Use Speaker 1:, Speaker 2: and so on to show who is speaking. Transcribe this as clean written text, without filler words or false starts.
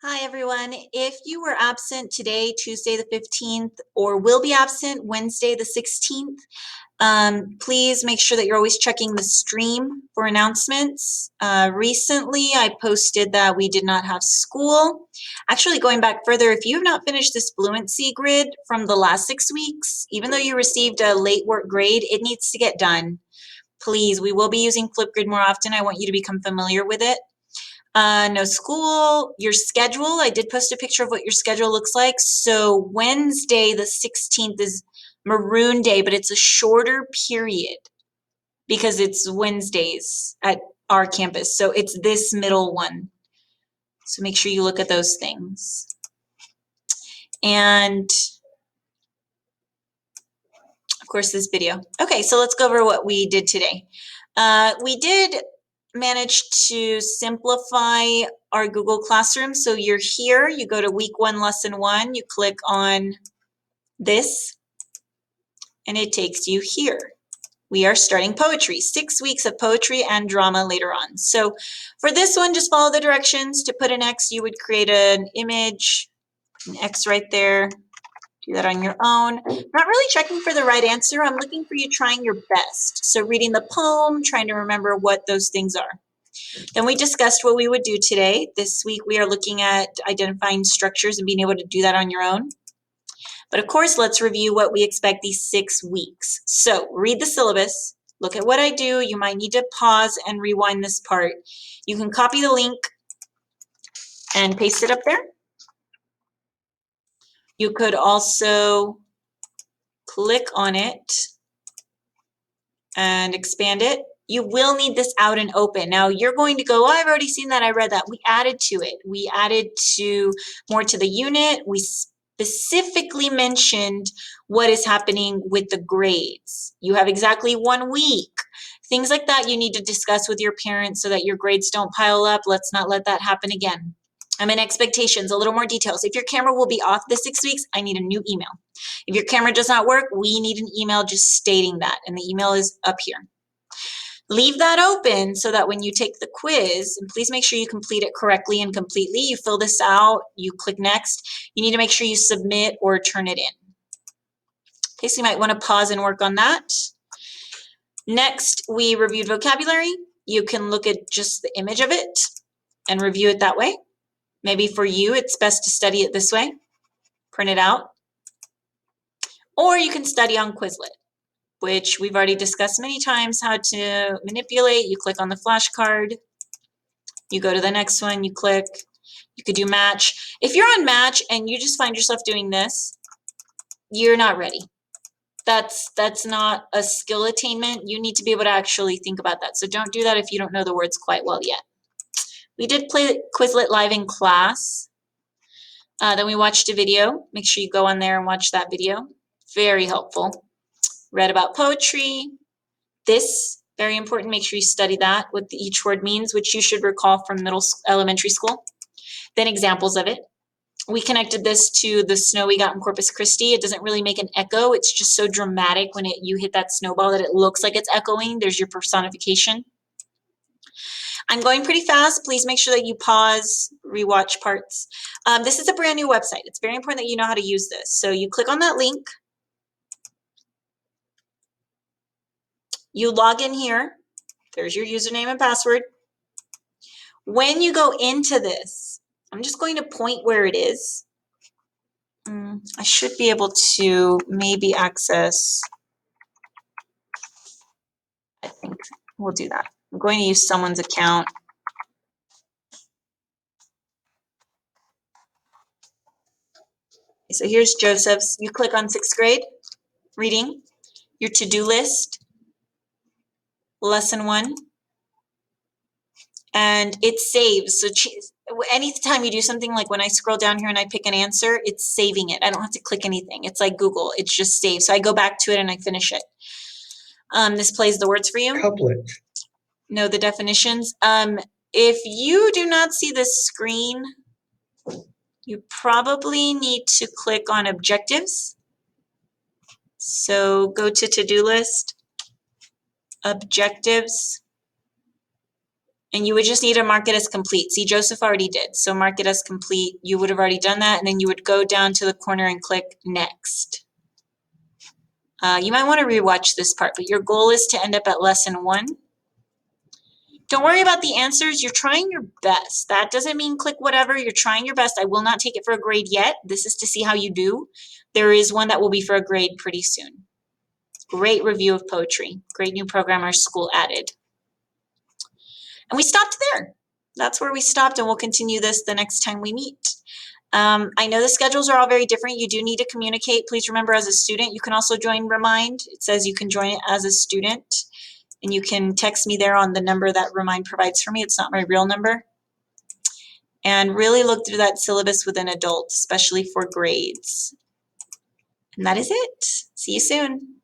Speaker 1: Hi, everyone. If you were absent today, Tuesday the 15th, or will be absent Wednesday the 16th, please make sure that you're always checking the stream for announcements. Recently, I posted that we did not have school. Actually, going back further, if you have not finished this fluency grid from the last 6 weeks, even though you received a late work grade, it needs to get done. Please, we will be using Flipgrid more often. I want you to become familiar with it. No school, your schedule. I did post a picture of what your schedule looks like. So Wednesday, the 16th is Maroon Day, but it's a shorter period because it's Wednesdays at our campus. So it's this middle one. So make sure you look at those things. And of course, this video. Okay, so let's go over what we did today. We did manage to simplify our Google Classroom. So you're here, you go to week 1, lesson 1, you click on this, and it takes you here. We are starting poetry, 6 weeks of poetry and drama later on. So for this one, just follow the directions. To put an X, you would create an image, an X right there. Do that on your own. Not really checking for the right answer. I'm looking for you trying your best. So reading the poem, trying to remember what those things are. Then we discussed what we would do today. This week we are looking at identifying structures and being able to do that on your own. But of course, let's review what we expect these 6 weeks. So read the syllabus, look at what I do. You might need to pause and rewind this part. You can copy the link and paste it up there. You could also click on it and expand it. You will need this out and open. Now you're going to go, oh, I've already seen that, I read that. We added to it. We added to more to the unit. We specifically mentioned what is happening with the grades. You have exactly 1 week. Things like that you need to discuss with your parents so that your grades don't pile up. Let's not let that happen again. I'm in expectations, a little more details. If your camera will be off the 6 weeks, I need a new email. If your camera does not work, we need an email just stating that, and the email is up here. Leave that open so that when you take the quiz, and please make sure you complete it correctly and completely, you fill this out, you click next, you need to make sure you submit or turn it in. Okay, so you might want to pause and work on that. Next, we reviewed vocabulary. You can look at just the image of it and review it that way. Maybe for you, it's best to study it this way, print it out. Or you can study on Quizlet, which we've already discussed many times how to manipulate. You click on the flashcard, you go to the next one, you click, you could do match. If you're on match and you just find yourself doing this, you're not ready. That's not a skill attainment. You need to be able to actually think about that. So don't do that if you don't know the words quite well yet. We did play Quizlet live in class. Then we watched a video. Make sure you go on there and watch that video. Very helpful. Read about poetry. This, very important, make sure you study that, what each word means, which you should recall from elementary school. Then examples of it. We connected this to the snow we got in Corpus Christi. It doesn't really make an echo. It's just so dramatic when you hit that snowball that it looks like it's echoing. There's your personification. I'm going pretty fast. Please make sure that you pause, rewatch parts. This is a brand new website. It's very important that you know how to use this. So you click on that link. You log in here. There's your username and password. When you go into this, I'm just going to point where it is. I should be able to maybe access, I think we'll do that. I'm going to use someone's account. So here's Joseph's. You click on 6th grade, reading, your to-do list, lesson 1, and it saves. So anytime you do something, like when I scroll down here and I pick an answer, it's saving it. I don't have to click anything. It's like Google. It's just saved. So I go back to it and I finish it. This plays the words for you.
Speaker 2: Couplet.
Speaker 1: Know the definitions. If you do not see this screen, you probably need to click on objectives. So go to to-do list, objectives, And you would just need to mark it as complete. See, Joseph already did. So mark it as complete. You would have already done that. And then you would go down to the corner and click next. You might want to rewatch this part, but your goal is to end up at lesson 1. Don't worry about the answers. You're trying your best. That doesn't mean click whatever. You're trying your best. I will not take it for a grade yet. This is to see how you do. There is one that will be for a grade pretty soon. Great review of poetry. Great new program our school added. And we stopped there. That's where we stopped, and we'll continue this the next time we meet. I know the schedules are all very different. You do need to communicate. Please remember, as a student, you can also join Remind. It says you can join it as a student, and you can text me there on the number that Remind provides for me. It's not my real number. And really look through that syllabus with an adult, especially for grades. And that is it. See you soon.